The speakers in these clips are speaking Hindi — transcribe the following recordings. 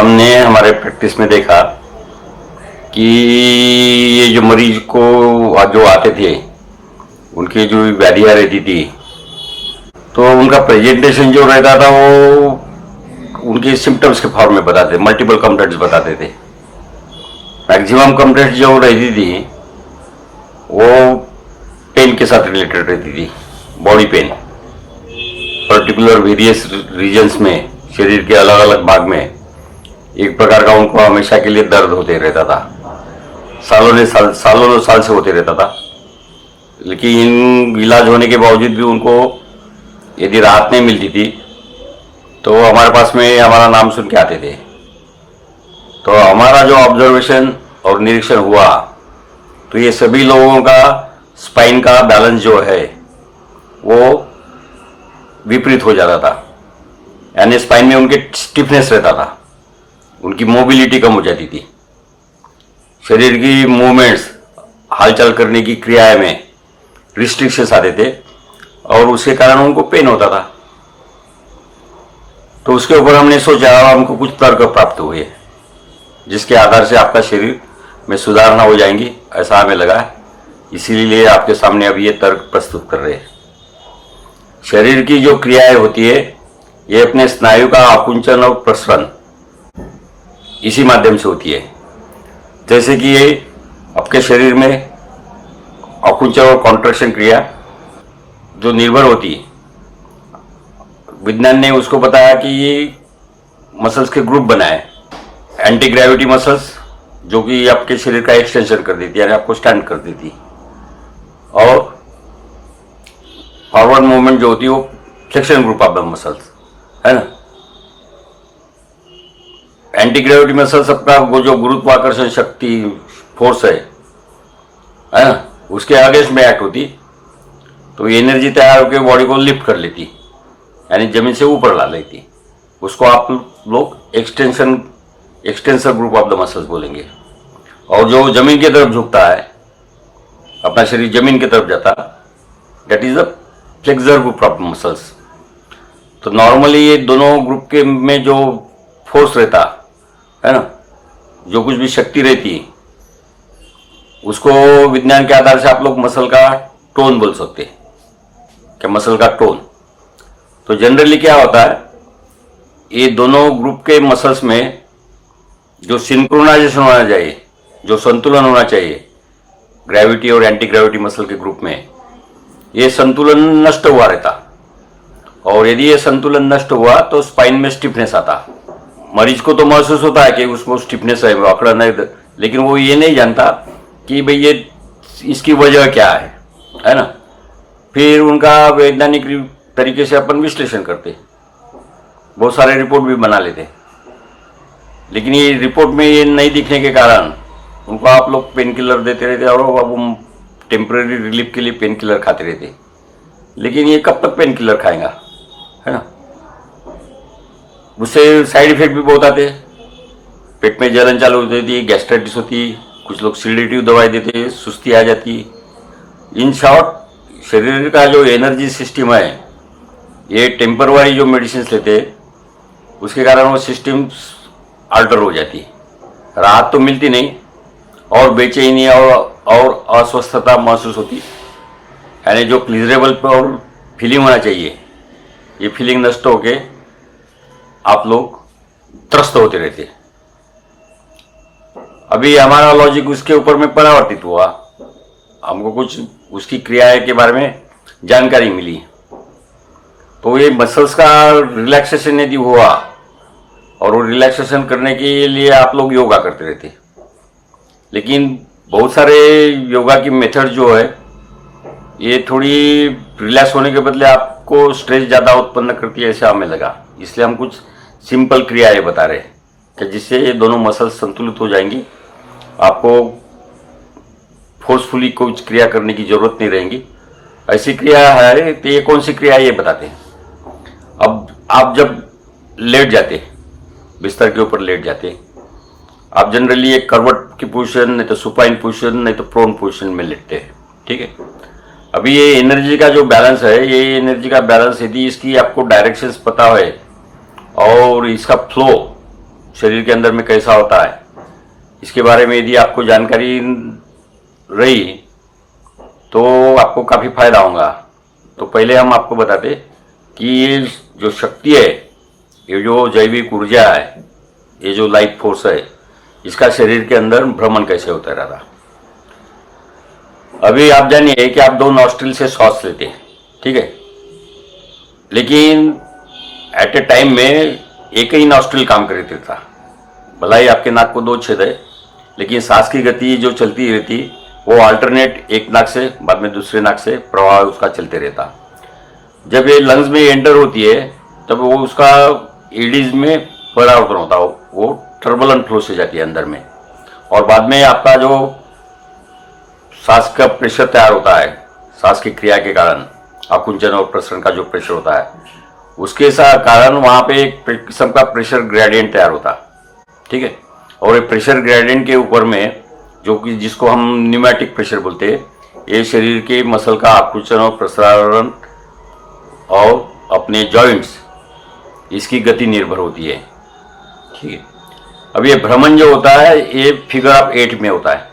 हमने हमारे प्रैक्टिस में देखा कि ये जो मरीज को जो आते थे उनकी जो व्याधियाँ रहती थी तो उनका प्रेजेंटेशन जो रहता था वो उनके सिम्टम्स के फॉर्म में बताते, मल्टीपल कंप्लेंट्स बताते थे। मैक्सिमम कंप्लेंट्स जो रहती थी वो पेन के साथ रिलेटेड रहती थी, body pain, particular various reasons में, शरीर के अलग अलग भाग में एक प्रकार का उनको हमेशा के लिए दर्द होते रहता था, सालों साल से होते रहता था। लेकिन इलाज होने के बावजूद भी उनको यदि राहत नहीं मिलती थी तो हमारे पास में हमारा नाम सुन के आते थे। तो हमारा जो ऑब्जर्वेशन और निरीक्षण हुआ तो ये सभी लोगों का स्पाइन का बैलेंस जो है वो विपरीत हो जाता था, यानी स्पाइन में उनके स्टिफनेस रहता था, उनकी मोबिलिटी कम हो जाती थी, शरीर की मूवमेंट्स, हालचाल करने की क्रियाएं में रिस्ट्रिक्शंस आते थे और उसके कारण उनको पेन होता था। तो उसके ऊपर हमने सोचा, हमको कुछ तर्क प्राप्त हुए जिसके आधार से आपका शरीर में सुधारना हो जाएंगी, ऐसा हमें लगा। इसीलिए आपके सामने अभी ये तर्क प्रस्तुत कर रहे हैं। शरीर की जो क्रियाएं होती है ये अपने स्नायु का आकुंचन और प्रसरण इसी माध्यम से होती है। जैसे कि ये आपके शरीर में आकुंचन और कॉन्ट्रैक्शन क्रिया जो निर्भर होती है, विज्ञान ने उसको बताया कि ये मसल्स के ग्रुप बनाए। एंटी ग्रेविटी मसल्स जो कि आपके शरीर का एक्सटेंशन कर देती है, यानी आपको स्टैंड कर देती, और फॉरवर्ड मूवमेंट जो होती है वो flexion group of the muscles है ना। एंटी ग्रेविटी मसल्स आपका वो जो गुरुत्वाकर्षण शक्ति फोर्स है ना, उसके अगेंस्ट में एक्ट होती, तो एनर्जी तैयार होकर बॉडी को लिफ्ट कर लेती, यानी जमीन से ऊपर ला लेती। उसको आप लोग extensor group of the muscles बोलेंगे। और जो जमीन की तरफ झुकता है, अपना शरीर जमीन की तरफ जाता, that is the flexor group of muscles. तो नॉर्मली ये दोनों ग्रुप के में जो फोर्स रहता है ना, जो कुछ भी शक्ति रहती है, उसको विज्ञान के आधार से आप लोग मसल का टोन बोल सकते हैं, क्या मसल का टोन। तो जनरली क्या होता है, ये दोनों ग्रुप के मसल्स में जो सिंक्रोनाइजेशन होना चाहिए, जो संतुलन होना चाहिए ग्रेविटी और एंटी ग्रेविटी मसल के ग्रुप में, ये संतुलन नष्ट हुआ रहता। और यदि ये संतुलन नष्ट हुआ तो स्पाइन में स्टिफनेस आता। मरीज को तो महसूस होता है कि उसको स्टिफनेस है, अकड़न है, लेकिन वो ये नहीं जानता कि भाई ये इसकी वजह क्या है ना। फिर उनका वैज्ञानिक तरीके से अपन विश्लेषण करते, बहुत सारे रिपोर्ट भी बना लेते, लेकिन ये रिपोर्ट में ये नहीं दिखने के कारण उनको आप लोग पेन किलर देते रहते और अब हम टेम्परेरी रिलीफ के लिए पेन किलर खाते रहते। लेकिन ये कब तक पेन किलर खाएगा, है ना। उससे साइड इफेक्ट भी बहुत आते, पेट में जलन चालू होती थी, गैस्ट्राइटिस होती, कुछ लोग सीडेटिव दवाई देते, सुस्ती आ जाती। इन शॉर्ट शरीर का जो एनर्जी सिस्टम है, ये टेम्पररी जो मेडिसिन लेते उसके कारण वो सिस्टम अल्टर हो जाती, राहत तो मिलती नहीं और बेचैनी और अस्वस्थता महसूस होती, यानी जो प्लीजरेबल और फीलिंग होना चाहिए ये फीलिंग नष्ट होके आप लोग त्रस्त होते रहते। अभी हमारा लॉजिक उसके ऊपर में परावर्तित हुआ, हमको कुछ उसकी क्रियाएं के बारे में जानकारी मिली। तो ये मसल्स का रिलैक्सेशन यदि हुआ, और वो रिलैक्सेशन करने के लिए आप लोग योगा करते रहते, लेकिन बहुत सारे योगा की मेथड जो है ये थोड़ी रिलैक्स होने के बदले आपको स्ट्रेस ज़्यादा उत्पन्न करती है, ऐसा हमें लगा। इसलिए हम कुछ सिंपल क्रियाएं बता रहे हैं कि जिससे ये दोनों मसल्स संतुलित हो जाएंगी, आपको फोर्सफुली कुछ क्रिया करने की जरूरत नहीं रहेगी। ऐसी क्रिया है तो ये कौन सी क्रिया है ये बताते हैं। अब आप जब लेट जाते, बिस्तर के ऊपर लेट जाते, आप जनरली एक करवट की पोजीशन, नहीं तो सुपाइन पोजीशन, नहीं तो प्रोन पोजीशन में लेटते हैं, ठीक है। अभी ये एनर्जी का जो बैलेंस है, ये एनर्जी का बैलेंस यदि इसकी आपको डायरेक्शंस पता है और इसका फ्लो शरीर के अंदर में कैसा होता है, इसके बारे में यदि आपको जानकारी रही तो आपको काफ़ी फायदा होगा। तो पहले हम आपको बताते कि ये जो शक्ति है, ये जो जैविक ऊर्जा है, ये जो लाइफ फोर्स है, इसका शरीर के अंदर भ्रमण कैसे होता रहता। अभी आप जानिए कि आप 2 नॉस्ट्रिल से सांस लेते हैं, ठीक है, लेकिन एट ए टाइम में एक ही नॉस्ट्रिल काम कर रही था। भला ही आपके नाक को 2 छेद है, लेकिन सांस की गति जो चलती रहती वो अल्टरनेट एक नाक से बाद में दूसरे नाक से प्रवाह उसका चलते रहता। जब ये लंग्स में एंटर होती है तब वो उसका एडीज में परिवर्तन होता है, वो टर्बुलेंट फ्लो से जाती है अंदर में, और बाद में आपका जो सांस का प्रेशर तैयार होता है, सांस की क्रिया के कारण आकुंचन और प्रसरण का जो प्रेशर होता है, उसके कारण वहाँ पे एक किस्म का प्रेशर ग्रेडियंट तैयार होता, ठीक है। और ये प्रेशर ग्रेडियंट के ऊपर में जो कि जिसको हम न्यूमेटिक प्रेशर बोलते हैं, ये शरीर के मसल का आकुंचन और प्रसारण और अपने जॉइंट्स, इसकी गति निर्भर होती है, ठीक है। अब ये भ्रमण जो होता है ये फिगर ऑफ 8 में होता है,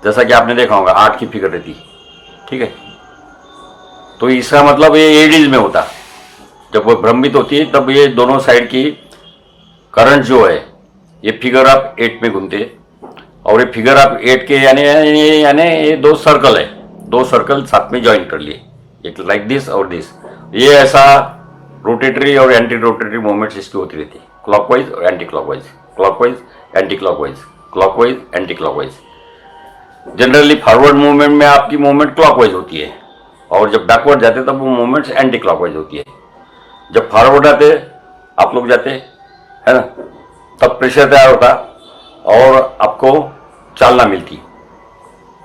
जैसा कि आपने देखा होगा 8 की फिगर रहती, ठीक है। तो इसका मतलब ये एडीज में होता, जब वो भ्रमित होती है तब ये दोनों साइड की करंट जो है ये फिगर ऑफ 8 में घूमते, और ये फिगर ऑफ 8 के यानी ये 2 सर्कल है, 2 सर्कल साथ में ज्वाइन कर लिए, एक लाइक दिस और दिस। ये ऐसा रोटेटरी और एंटी रोटेटरी मूवमेंट्स इसकी होती रहती है, क्लॉकवाइज और anti clockwise, clockwise anti clockwise, clockwise anti clockwise. Generally forward movement में आपकी मूवमेंट क्लॉकवाइज होती है, और जब बैकवर्ड जाते तब वो मूवमेंट्स एंटी क्लॉकवाइज होती है। जब फॉरवर्ड आते आप लोग जाते है ना, तब प्रेशर तैयार होता और आपको चालना मिलती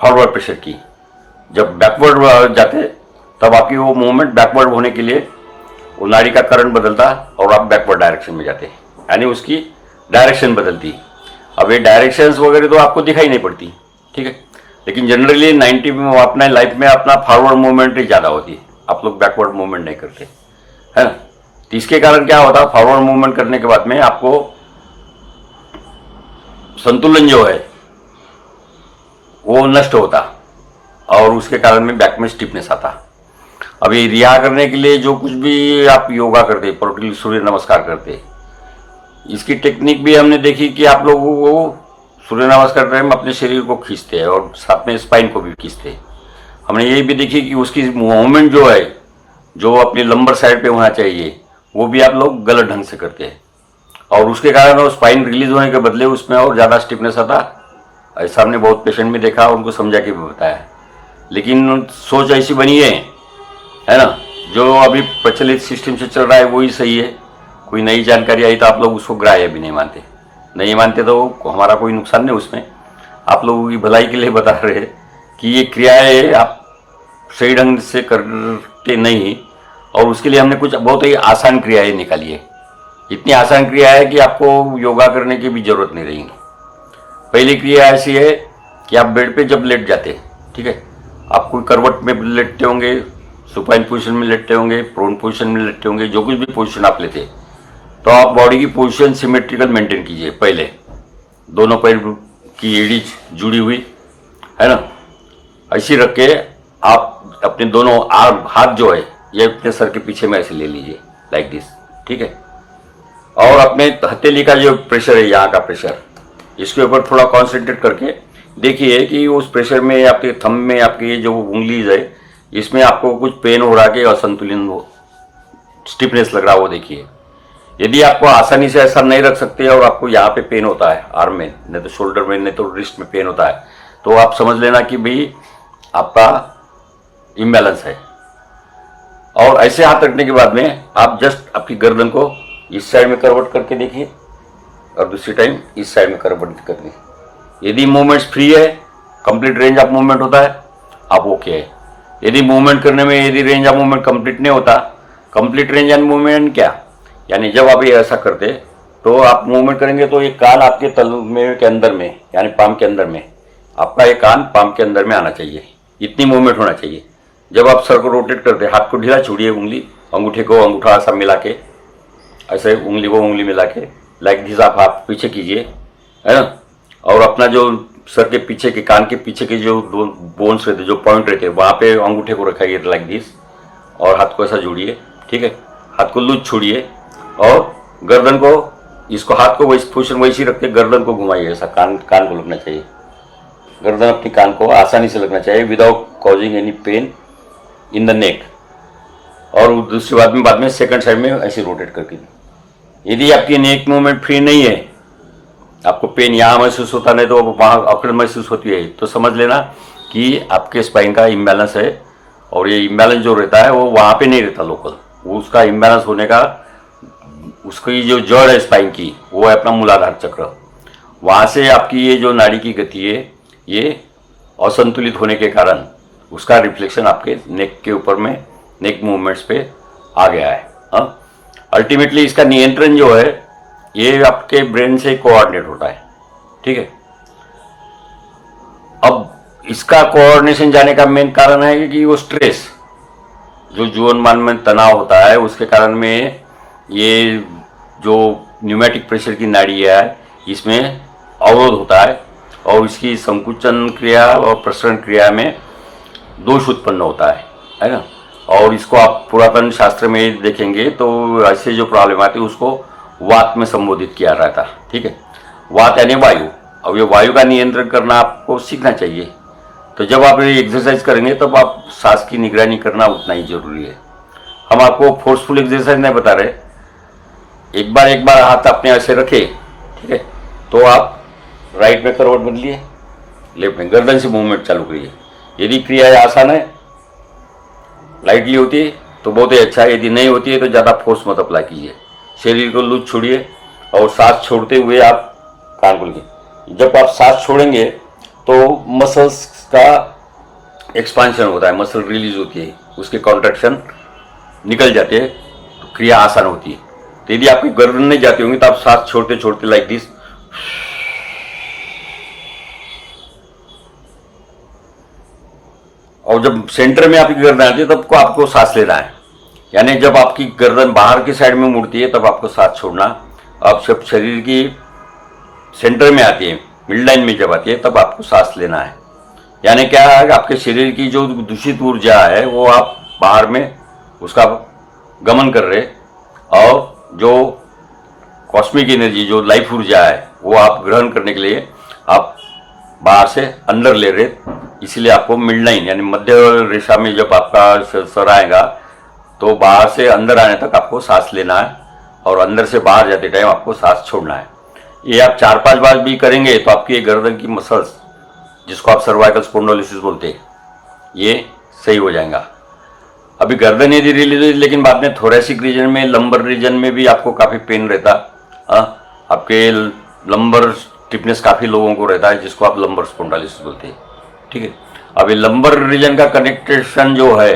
फॉरवर्ड प्रेशर की। जब बैकवर्ड जाते तब आपकी वो मूवमेंट बैकवर्ड होने के लिए वो नाड़ी का करंट बदलता और आप बैकवर्ड डायरेक्शन में जाते, यानी उसकी डायरेक्शन बदलती। अब ये डायरेक्शंस वगैरह तो आपको दिखाई नहीं पड़ती, ठीक है, लेकिन जनरली 90 में अपने लाइफ में अपना फॉरवर्ड मूवमेंट ही ज़्यादा होती है, आप लोग बैकवर्ड मूवमेंट नहीं करते, है ना। तो इसके कारण क्या होता, फॉरवर्ड मूवमेंट करने के बाद में आपको संतुलन जो है वो नष्ट होता, और उसके कारण में बैक में स्टिफनेस आता। अब ये रिहा करने के लिए जो कुछ भी आप योगा करते, पर्टिकुलर सूर्य नमस्कार करते, इसकी टेक्निक भी हमने देखी कि आप लोगों को सूर्य नमस्कार टाइम अपने शरीर को खींचते हैं और साथ में स्पाइन को भी खींचते हैं। हमने ये भी देखी कि उसकी मूवमेंट जो है, जो अपनी लंबर साइड पे होना चाहिए, वो भी आप लोग गलत ढंग से करते हैं, और उसके कारण वो स्पाइन रिलीज होने के बदले उसमें और ज़्यादा स्टिफनेस आता। ऐसा हमने बहुत पेशेंट में देखा, उनको समझा के भी बताया, लेकिन सोच ऐसी बनी है ना, जो अभी प्रचलित सिस्टम से चल रहा है वही सही है। कोई नई जानकारी आई तो आप लोग उसको ग्राह्य भी नहीं मानते तो हमारा कोई नुकसान नहीं उसमें, आप लोगों की भलाई के लिए बता रहे हैं कि ये क्रियाएं आप सही ढंग से करते नहीं, और उसके लिए हमने कुछ बहुत ही आसान क्रियाएं निकाली है। इतनी आसान क्रिया है कि आपको योगा करने की भी जरूरत नहीं रहेगी। पहली क्रिया ऐसी है कि आप बेड पे जब लेट जाते, ठीक है, आप कोई करवट में लेटते होंगे, सुपाइन पोजीशन में लेटते होंगे, प्रोन पोजीशन में लेटते होंगे, जो कुछ भी पोजीशन आप लेते, तो आप बॉडी की पोजीशन सिमेट्रिकल मेंटेन कीजिए। पहले दोनों पैर की एड़ीज जुड़ी हुई है ना, ऐसी रख के आप अपने दोनों हाथ जो है ये अपने सर के पीछे में ऐसे ले लीजिए, लाइक दिस, ठीक है। और अपने हथेली का जो प्रेशर है, यहाँ का प्रेशर, इसके ऊपर थोड़ा कॉन्सेंट्रेट करके देखिए कि उस प्रेशर में आपके थंब में आपकी ये जो उंगलीज है, इसमें आपको कुछ पेन हो रहा है, असंतुलन हो, स्टिफनेस लग रहा है, वो देखिए। यदि आपको आसानी से ऐसा नहीं रख सकते और आपको यहाँ पे पेन होता है, आर्म में, नहीं तो शोल्डर में, नहीं तो रिस्ट में पेन होता है, तो आप समझ लेना कि भाई आपका इम्बैलेंस है। और ऐसे हाथ रखने के बाद में आप जस्ट आपकी गर्दन को इस साइड में करवट करके देखिए, और दूसरी टाइम इस साइड में करवट करके। यदि मूवमेंट्स फ्री है, कंप्लीट रेंज ऑफ मूवमेंट होता है, आप ओके है। यदि मूवमेंट करने में यदि रेंज ऑफ मूवमेंट कंप्लीट नहीं होता, कंप्लीट रेंज ऑफ मूवमेंट क्या, यानी जब आप ये ऐसा करते तो आप मूवमेंट करेंगे तो ये कान आपके तल में के अंदर में, यानी पाम के अंदर में, आपका ये कान पाम के अंदर में आना चाहिए, इतनी मूवमेंट होना चाहिए। जब आप सर को रोटेट करते, हाथ को ढीला छोड़िए, उंगली अंगूठे को अंगूठा ऐसा मिला के, ऐसे उंगली को उंगली मिला के लाइक दिस आप हाथ पीछे कीजिए, है ना, और अपना जो सर के पीछे के कान के पीछे के जो दो बोन्स रहते, जो पॉइंट रहते, वहाँ पे अंगूठे को रखाइए लाइक दिस, और हाथ को ऐसा जोड़िए, ठीक है। हाथ को लूज छोड़िए और गर्दन को, इसको हाथ को वैसे पोजिशन वैसी रख के गर्दन को घुमाइए, ऐसा कान को लगना चाहिए, गर्दन अपनी कान को आसानी से लगना चाहिए without causing any pain in the neck. और दूसरी बाद में सेकंड साइड में ऐसे रोटेट करके। यदि आपकी नेक मूवमेंट फ्री नहीं है, आपको पेन यहाँ महसूस होता नहीं तो वहाँ अकड़ महसूस होती है, तो समझ लेना कि आपके स्पाइन का इम्बैलेंस है। और ये इम्बैलेंस जो रहता है वो वहाँ पे नहीं रहता लोकल, वो उसका इम्बैलेंस होने का, उसकी जो जड़ है स्पाइन की, वो है अपना मूलाधार चक्र। वहाँ से आपकी ये जो नाड़ी की गति है ये असंतुलित होने के कारण उसका रिफ्लेक्शन आपके नेक के ऊपर में, नेक मूवमेंट्स पे आ गया है। हाँ, अल्टीमेटली इसका नियंत्रण जो है ये आपके ब्रेन से कोऑर्डिनेट होता है, ठीक है। अब इसका कोऑर्डिनेशन जाने का मेन कारण है कि वो स्ट्रेस, जो जीवनमान में तनाव होता है उसके कारण में ये जो न्यूमेटिक प्रेशर की नाड़ी है इसमें अवरोध होता है, और इसकी संकुचन क्रिया और प्रसरण क्रिया में दोष उत्पन्न होता है ना। और इसको आप पुरातन शास्त्र में देखेंगे तो ऐसे जो प्रॉब्लम आती है उसको वात में संबोधित किया रहता, ठीक है। वात यानी वायु। अब ये वायु का नियंत्रण करना आपको सीखना चाहिए। तो जब आप ये एक्सरसाइज करेंगे तब आप सांस की निगरानी करना उतना ही जरूरी है। हम आपको फोर्सफुल एक्सरसाइज नहीं बता रहे, एक बार हाथ अपने ऐसे रखे, ठीक है, तो आप राइट में करवट बदलिए, लेफ्ट में गर्दन से मूवमेंट चालू करिए। यदि क्रिया आसान है, लाइटली होती है तो बहुत ही अच्छा है, यदि नहीं होती है तो ज़्यादा फोर्स मत अप्लाई कीजिए। शरीर को लूज छोड़िए और सांस छोड़ते हुए आप कान खोलिए। जब आप सांस छोड़ेंगे तो मसल्स का एक्सपांशन होता है, मसल रिलीज होती है, उसके कॉन्ट्रैक्शन निकल जाते हैं, तो क्रिया आसान होती है। तो यदि आपकी गर्दन नहीं जाती होंगी तो आप सांस छोड़ते छोड़ते लाइक दिस, और जब सेंटर में आपकी गर्दन आती है तब को आपको सांस लेना है। यानी जब आपकी गर्दन बाहर की साइड में मुड़ती है तब आपको सांस छोड़ना। अब जब शरीर की सेंटर में आती है, मिड लाइन में जब आती है, तब आपको सांस लेना है। यानी क्या है, आपके शरीर की जो दूषित ऊर्जा है वो आप बाहर में उसका गमन कर रहे, और जो कॉस्मिक एनर्जी, जो लाइफ ऊर्जा है, वो आप ग्रहण करने के लिए आप बाहर से अंदर ले रहे। इसीलिए आपको मिड लाइन यानी मध्य रेखा में जब आपका सर आएगा तो बाहर से अंदर आने तक आपको सांस लेना है, और अंदर से बाहर जाते टाइम आपको सांस छोड़ना है। ये आप 4-5 बार भी करेंगे तो आपकी गर्दन की मसल्स, जिसको आप सर्वाइकल स्पोंडिलोलिसिस बोलते हैं, ये सही हो जाएगा। अभी गर्दन यदि रिलीज हुई, लेकिन बाद में थोरेसिक रीजन में, लंबर रीजन में भी आपको काफ़ी पेन रहता। आपके लंबर स्टिफनेस काफ़ी लोगों को रहता है, जिसको आप लंबर स्पोंडिलोलिसिस बोलते हैं, ठीक है। अब ये लंबर रीजन का कनेक्टेशन जो है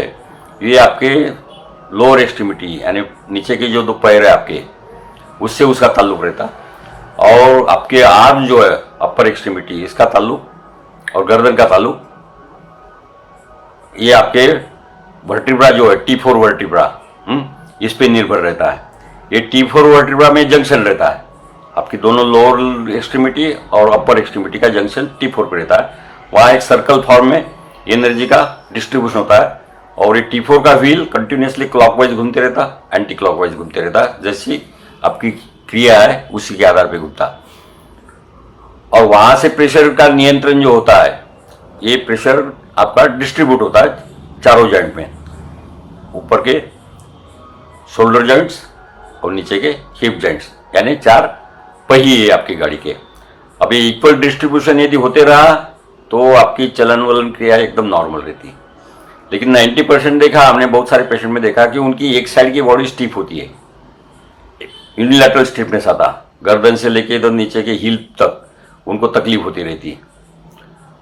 ये आपके लोअर एक्सट्रीमिटी यानी नीचे के जो 2 पैर है आपके, उससे उसका ताल्लुक रहता, और आपके आर्म जो है अपर एक्सट्रीमिटी, इसका ताल्लुक, और गर्दन का ताल्लुक ये आपके वर्टिब्रा जो है T4 वर्टिब्रा, इस पे निर्भर रहता है। ये T4 वर्टिब्रा में जंक्शन रहता है, आपकी दोनों लोअर एक्सट्रीमिटी और अपर एक्सट्रीमिटी का जंक्शन T4 पे रहता है। वहाँ एक सर्कल फॉर्म में एनर्जी का डिस्ट्रीब्यूशन होता है, और ये T4 का व्हील कंटिन्यूसली क्लॉकवाइज घूमते रहता, एंटी क्लॉकवाइज घूमते रहता, जैसी आपकी क्रिया है उसी के आधार पे घूमता। और वहाँ से प्रेशर का नियंत्रण जो होता है, ये प्रेशर आपका डिस्ट्रीब्यूट होता है चारों जॉइंट में, ऊपर के शोल्डर जॉइंट्स और नीचे के हिप जॉइंट्स, यानी 4 पहिए आपकी गाड़ी के। अब ये इक्वल डिस्ट्रीब्यूशन यदि होते रहा तो आपकी चलन वलन क्रिया एकदम नॉर्मल रहती। लेकिन 90% देखा हमने, बहुत सारे पेशेंट में देखा कि उनकी एक साइड की बॉडी स्टिफ होती है, यूनिलैटरल स्टिफनेस आता, गर्दन से लेके तो नीचे के हील तक उनको तकलीफ होती रहती है।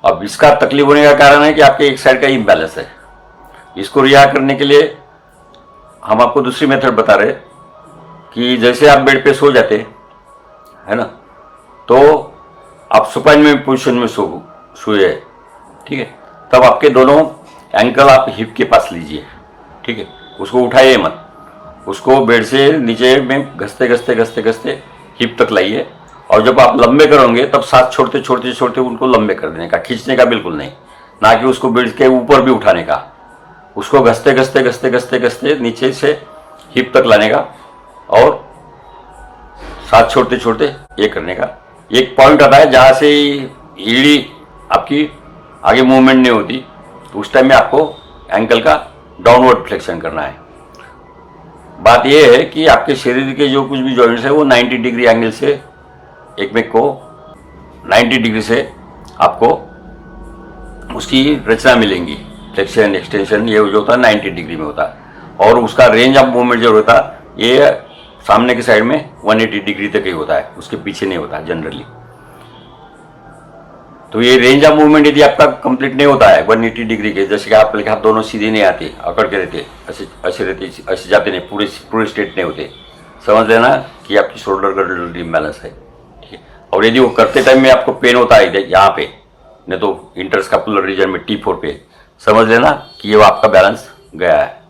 अब इसका तकलीफ होने का कारण है कि आपके एक साइड का इम्बैलेंस है। इसको रिहा करने के लिए हम आपको दूसरी मेथड बता रहे कि जैसे आप बेड पे सो जाते है ना, तो आप सुपाइन में पोजिशन में सोए, ठीक है। तब आपके दोनों एंकल आप हिप के पास लीजिए, ठीक है। उसको उठाइए मत, उसको बेड से नीचे में घसते घसते घसते घसते हिप तक लाइए, और जब आप लंबे करोगे तब सांस छोड़ते छोड़ते छोड़ते उनको लंबे कर देने का, खींचने का बिल्कुल नहीं, ना कि उसको बेल्ट के ऊपर भी उठाने का। उसको घसते घसते घसते घसते घसते नीचे से हिप तक लाने का और सांस छोड़ते छोड़ते ये करने का। एक पॉइंट आता है जहाँ से एड़ी आपकी आगे मूवमेंट नहीं होती, तो उस टाइम में आपको एंकल का डाउनवर्ड फ्लेक्शन करना है। बात यह है कि आपके शरीर के जो कुछ भी जॉइंट्स है वो 90 डिग्री एंगल से एक में को 90 डिग्री से आपको उसकी रचना मिलेंगी। फ्लेक्शन एक्सटेंशन ये जो होता है 90 डिग्री में होता है, और उसका रेंज ऑफ मूवमेंट जो होता है ये सामने की साइड में 180 डिग्री तक ही होता है, उसके पीछे नहीं होता जनरली। तो ये रेंज ऑफ मूवमेंट यदि आपका कंप्लीट नहीं होता है 180 डिग्री के, जैसे कि आप लेके हाथ दोनों सीधे नहीं आते, अकड़ के रहते, ऐसे रहते, ऐसे जाते नहीं, पूरे स्ट्रेट नहीं होते, समझ लेना कि आपकी शोल्डर का इम्बैलेंस है। ठीक है, और यदि वो करते टाइम में आपको पेन होता है यहाँ पे, नहीं तो इंटरस्कैपुलर रीजन में T4 पे, समझ लेना कि ये आपका बैलेंस गया है।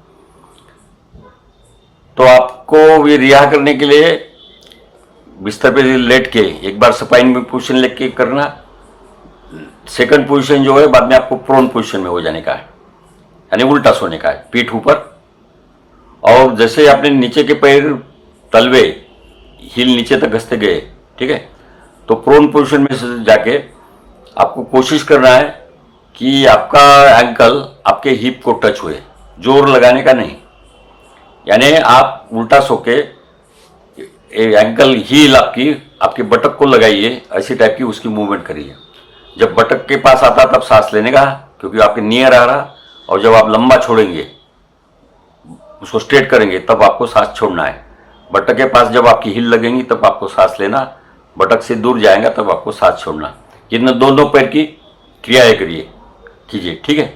तो आपको ये रिहा करने के लिए बिस्तर पे लेट के एक बार सपाइन में पोजीशन लेके करना। सेकंड पोजीशन जो है बाद में आपको प्रोन पोजीशन में हो जाने का है, यानी उल्टा सोने का है, पीठ ऊपर, और जैसे आपने नीचे के पैर तलवे हील नीचे तक घसते गए, ठीक है, तो प्रोन पोजीशन में से जाके आपको कोशिश करना है कि आपका एंकल आपके हिप को टच हुए, जोर लगाने का नहीं, यानी आप उल्टा सो के एंकल हील आपकी बटक को लगाइए, ऐसी टाइप की उसकी मूवमेंट करिए। जब बटक के पास आता तब सांस लेने का, क्योंकि आपके नियर आ रहा, और जब आप लंबा छोड़ेंगे उसको स्ट्रेट करेंगे तब आपको सांस छोड़ना है। बटक के पास जब आपकी हिल लगेंगी तब आपको सांस लेना, बटक से दूर जाएगा तब आपको सांस छोड़ना। इन दोनों पैर की क्रियाएं कीजिए, ठीक है।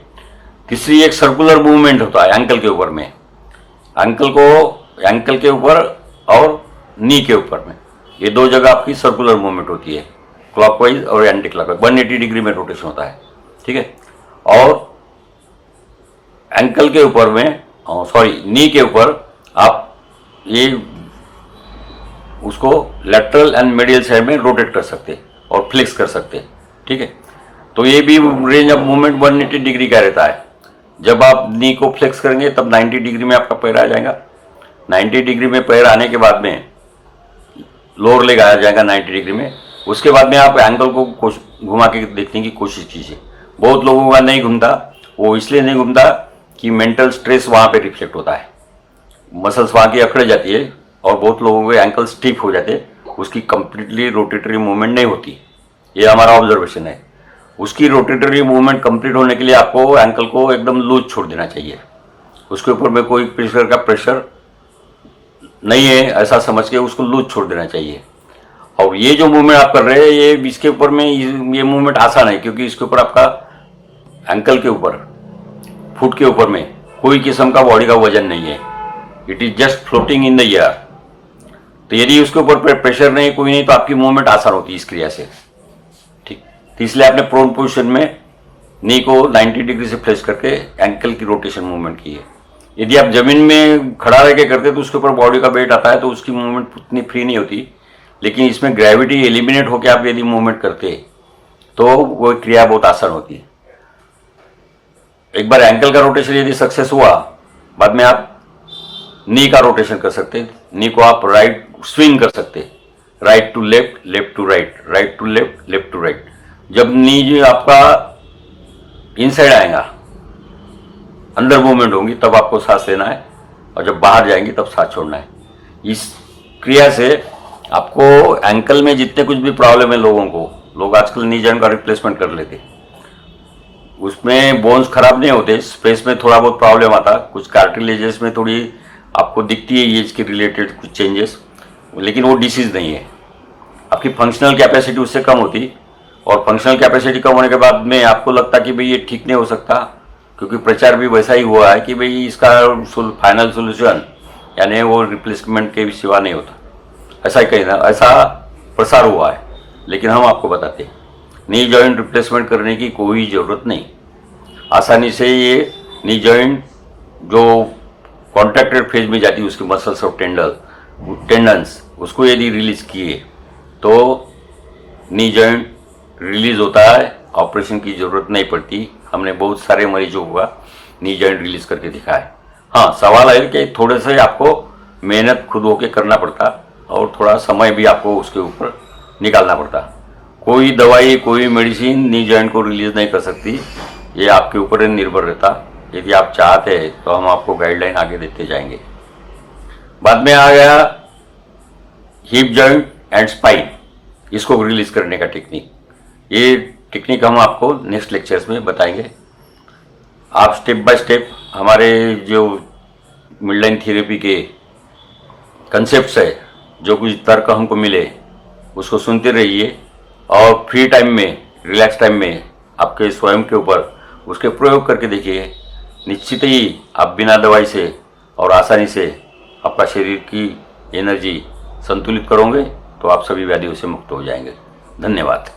तीसरी एक सर्कुलर मूवमेंट होता है एंकल के ऊपर में, एंकल के ऊपर और नी के ऊपर में, ये दो जगह आपकी सर्कुलर मूवमेंट होती है, क्लॉकवाइज और एंटी क्लॉकवाइज, 180 डिग्री में रोटेशन होता है, ठीक है। और एंकल के ऊपर में नी के ऊपर आप ये उसको लेटरल एंड मीडियल साइड में रोटेट कर सकते और फ्लिक्स कर सकते, ठीक है। तो ये भी रेंज ऑफ मूवमेंट 180 डिग्री का रहता है। जब आप नी को फ्लेक्स करेंगे तब 90 डिग्री में आपका पैर आ जाएगा। 90 डिग्री में पैर आने के बाद में लोअर लेग आ जाएगा 90 डिग्री में। उसके बाद में आप एंकल को घुमा के देखने की कोशिश कीजिए। बहुत लोगों का नहीं घूमता, वो इसलिए नहीं घूमता कि मेंटल स्ट्रेस वहाँ पे रिफ्लेक्ट होता है, मसल्स वहाँ की अकड़ जाती है, और बहुत लोगों के एंकल स्टिफ हो जाते हैं, उसकी कंप्लीटली रोटेटरी मूवमेंट नहीं होती। ये हमारा ऑब्जर्वेशन है। उसकी रोटेटरी मूवमेंट कंप्लीट होने के लिए आपको एंकल को एकदम लूज छोड़ देना चाहिए, उसके ऊपर में कोई प्रेशर नहीं है ऐसा समझ के उसको लूज छोड़ देना चाहिए। और ये जो मूवमेंट आप कर रहे हैं ये इसके ऊपर में ये मूवमेंट आसान है, क्योंकि इसके ऊपर आपका एंकल के ऊपर, फुट के ऊपर में कोई किस्म का बॉडी का वजन नहीं है, it is just floating in the air. तो यदि उसके ऊपर प्रेशर नहीं, कोई नहीं, तो आपकी मूवमेंट आसान होती है इस क्रिया से, ठीक। तो इसलिए आपने प्रोन पोजिशन में नी को 90 डिग्री से फ्लेक्स करके एंकल की रोटेशन मूवमेंट की है। यदि आप जमीन में खड़ा रह के करते तो उसके ऊपर बॉडी का वेट आता है, तो उसकी मूवमेंट उतनी फ्री नहीं होती। लेकिन इसमें ग्रेविटी एलिमिनेट होकर आप यदि मूवमेंट करते तो वो क्रिया बहुत आसान होती है। एक बार एंकल का रोटेशन यदि सक्सेस हुआ, बाद में आप नी का रोटेशन कर सकते। नी को आप राइट स्विंग कर सकते, right to left, left to right, right to left, left to right. जब नी जो आपका इनसाइड आएगा, अंदर मूवमेंट होंगी, तब आपको सांस लेना है, और जब बाहर जाएंगी तब सांस छोड़ना है। इस क्रिया से आपको एंकल में जितने कुछ भी प्रॉब्लम है लोगों को, लोग आजकल नी जॉइंट का रिप्लेसमेंट कर लेते, उसमें बोन्स खराब नहीं होते, स्पेस में थोड़ा बहुत प्रॉब्लम आता, कुछ कार्टिलेजेस में थोड़ी आपको दिखती है एज के रिलेटेड कुछ चेंजेस, लेकिन वो डिसीज नहीं है। आपकी फंक्शनल कैपेसिटी उससे कम होती, और फंक्शनल कैपेसिटी कम होने के बाद में आपको लगता कि भाई ये ठीक नहीं हो सकता, क्योंकि प्रचार भी वैसा ही हुआ है कि भाई इसका फाइनल सोल्यूशन यानी वो रिप्लेसमेंट के सिवा नहीं होता, ऐसा ही कहना, ऐसा प्रसार हुआ है। लेकिन हम आपको बताते हैं नी जॉइंट रिप्लेसमेंट करने की कोई ज़रूरत नहीं। आसानी से ये नी जॉइंट जो कॉन्ट्रैक्टेड फेज में जाती है, उसके मसल्स और टेंडन्स उसको यदि रिलीज किए तो नी जॉइंट रिलीज होता है, ऑपरेशन की ज़रूरत नहीं पड़ती। हमने बहुत सारे मरीजों का नी जॉइंट रिलीज करके दिखा है। हाँ, सवाल है कि थोड़े से आपको मेहनत खुद होके करना पड़ता और थोड़ा समय भी आपको उसके ऊपर निकालना पड़ता। कोई दवाई, कोई मेडिसिन नी जॉइंट को रिलीज नहीं कर सकती, ये आपके ऊपर निर्भर रहता। यदि आप चाहते हैं तो हम आपको गाइडलाइन आगे देते जाएंगे। बाद में आ गया हिप जॉइंट एंड स्पाइन, इसको रिलीज करने का टेक्निक। ये टेक्निक हम आपको नेक्स्ट लेक्चर्स में बताएंगे। आप स्टेप बाय स्टेप हमारे जो मिडलाइन थेरेपी के कंसेप्ट्स है, जो कुछ तर्क हमको मिले उसको सुनते रहिए और फ्री टाइम में, रिलैक्स टाइम में आपके स्वयं के ऊपर उसके प्रयोग करके देखिए। निश्चित ही आप बिना दवाई से और आसानी से आपका शरीर की एनर्जी संतुलित करोगे तो आप सभी व्याधियों से मुक्त हो जाएंगे। धन्यवाद।